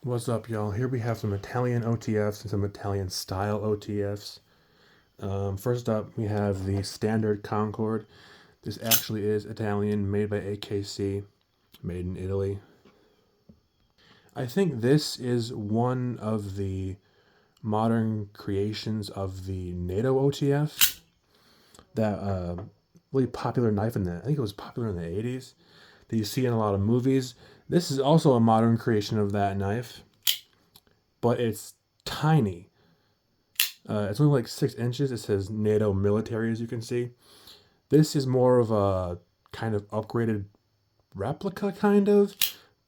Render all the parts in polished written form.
What's up, y'all? Here we have some Italian OTFs and some Italian style OTFs. First up, we have the standard Concorde. This actually is Italian, made by AKC, made in Italy. I think this is one of the modern creations of the NATO OTF. That really popular knife I think it was popular in the 80s, that you see in a lot of movies. This is also a modern creation of that knife, but it's tiny. It's only like 6 inches. It says NATO military, as you can see. This is more of a kind of upgraded replica, kind of,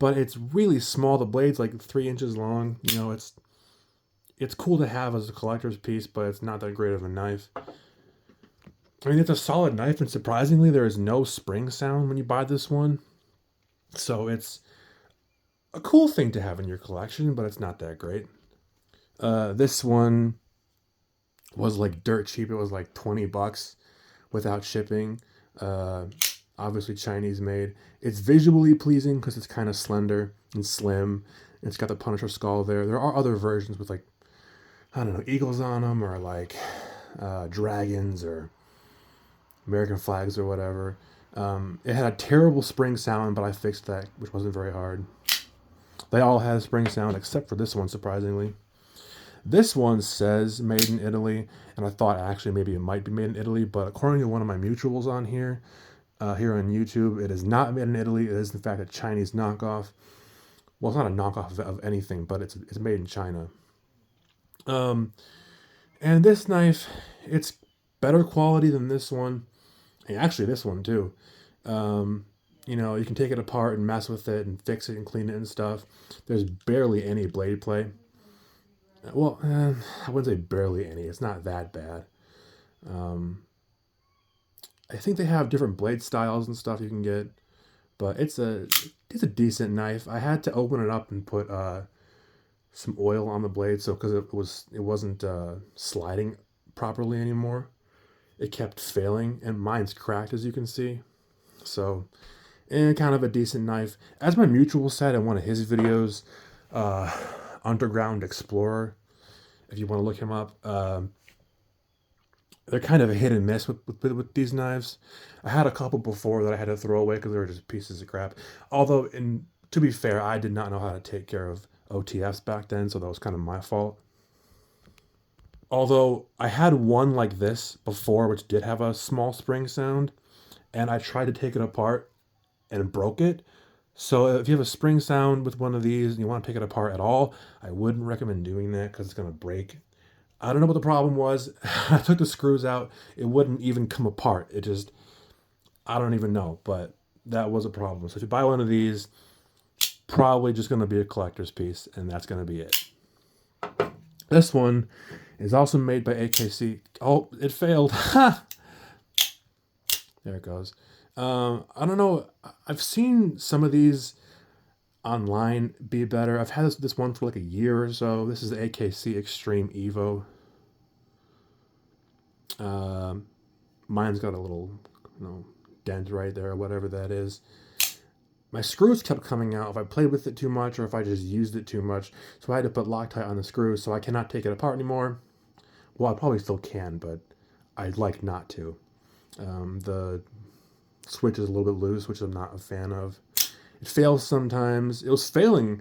but it's really small. The blade's like 3 inches long. It's cool to have as a collector's piece, but it's not that great of a knife. I mean, it's a solid knife, and surprisingly, there is no spring sound when you buy this one. So it's a cool thing to have in your collection, but it's not that great. This one was like dirt cheap. It was like $20 without shipping. Uh, Obviously Chinese made. It's visually pleasing because it's kind of slender and slim. And it's got the Punisher skull there. There are other versions with like, I don't know, eagles on them, or like dragons or American flags or whatever. It had a terrible spring sound, but I fixed that, which wasn't very hard. They all had a spring sound except for this one, surprisingly. This one says made in Italy, and I thought actually maybe it might be made in Italy, but according to one of my mutuals on here on YouTube, it is not made in Italy. It is in fact a Chinese knockoff. Well, it's not a knockoff of anything, but it's made in China. Um, and this knife, it's better quality than this one. And actually, this one too. Um, you can take it apart and mess with it and fix it and clean it and stuff. There's barely any blade play. Well, I wouldn't say barely any. It's not that bad. Um, I think they have different blade styles and stuff you can get, but it's a decent knife. I had to open it up and put some oil on the blade, so because it wasn't sliding properly anymore. It kept failing, and mine's cracked, as you can see. So, and kind of a decent knife. As my mutual said in one of his videos, uh, Underground Explorer, if you want to look him up. They're kind of a hit and miss with these knives. I had a couple before that I had to throw away because they were just pieces of crap. Although, to be fair, I did not know how to take care of OTFs back then, so that was kind of my fault. Although I had one like this before, which did have a small spring sound, and I tried to take it apart and broke it. So if you have a spring sound with one of these and you want to take it apart at all, I wouldn't recommend doing that because it's going to break. I don't know what the problem was. I took the screws out. It wouldn't even come apart. It just, I don't even know, but that was a problem. So if you buy one of these, probably just going to be a collector's piece, and that's going to be it. This one is also made by AKC. Oh, it failed. Ha! There it goes. I don't know. I've seen some of these online be better. I've had this one for like a year or so. This is the AKC Extreme Evo. Um, Mine's got a little, dent right there, or whatever that is. My screws kept coming out if I played with it too much or if I just used it too much. So I had to put Loctite on the screws, so I cannot take it apart anymore. Well, I probably still can, but I'd like not to. The switch is a little bit loose, which I'm not a fan of. It fails sometimes. It was failing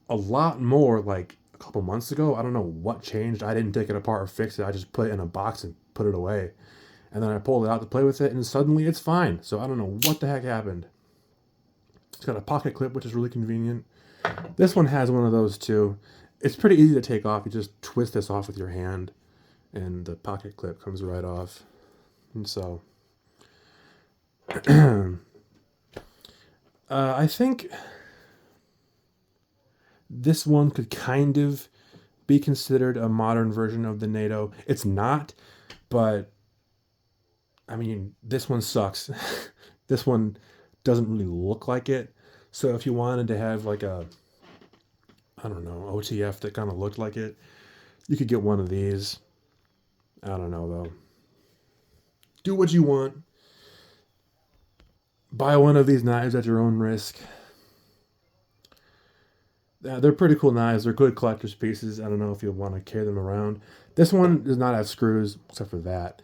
a lot more like a couple months ago. I don't know what changed. I didn't take it apart or fix it. I just put it in a box and put it away. And then I pulled it out to play with it, and suddenly it's fine. So I don't know what the heck happened. It's got a pocket clip, which is really convenient. This one has one of those too. It's pretty easy to take off. You just twist this off with your hand, and the pocket clip comes right off. And so, I think this one could kind of be considered a modern version of the NATO. It's not, but I mean, this one sucks. This one doesn't really look like it. So if you wanted to have like a, I don't know, OTF that kind of looked like it, you could get one of these. I don't know though. Do what you want. Buy one of these knives at your own risk. They're pretty cool knives. They're good collector's pieces. I don't know if you'll want to carry them around. This one does not have screws, except for that.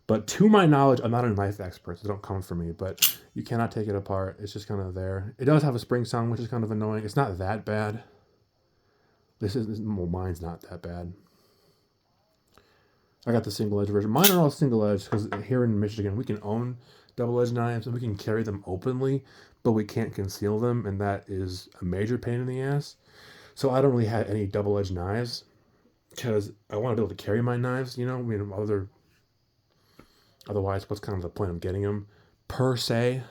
But to my knowledge, I'm not a knife expert, so don't come for me. But you cannot take it apart. It's just kind of there. It does have a spring sound, which is kind of annoying. It's not that bad. Well, mine's not that bad. I got the single edge version. Mine are all single edge because here in Michigan we can own double edged knives and we can carry them openly, but we can't conceal them, and that is a major pain in the ass. So I don't really have any double edged knives because I want to be able to carry my knives. You know, I mean, otherwise, what's kind of the point of getting them per se?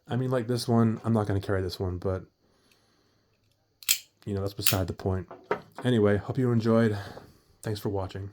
I mean, like this one, I'm not going to carry this one, but that's beside the point. Anyway, hope you enjoyed. Thanks for watching.